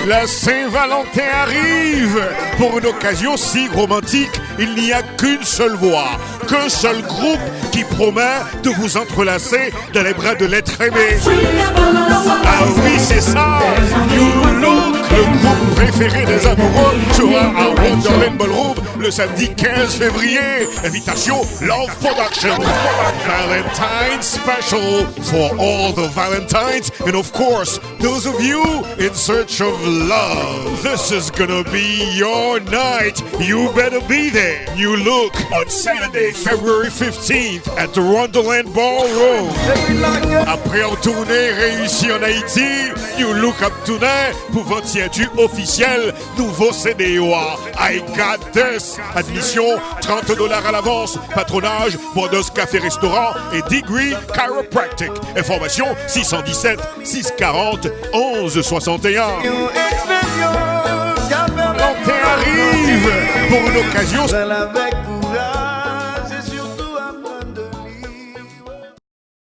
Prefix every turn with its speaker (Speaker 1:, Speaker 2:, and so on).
Speaker 1: La Saint-Valentin arrive. Pour une occasion si romantique, il n'y a qu'une seule voix, qu'un seul groupe qui promet de vous entrelacer dans les bras de l'être aimé. Ah oui, c'est ça. You Look, le groupe préféré des amoureux, sera à Wonderland Ballroom le samedi 15 février. Invitation Love Production. Valentine's special for all the Valentines and of course those of you in search of love. This is gonna be your night. You better be there. You Look on Saturday, February 15th at the Wonderland Ballroom. Après en tournée réussie en Haïti, You Look up tournée pour 28 officiel nouveau CDOA. I got this. Admission $30 à l'avance. Patronage Bordeaux Café Restaurant et Degree Chiropractic. Information 617 640 1161. L'entrée arrive pour une occasion.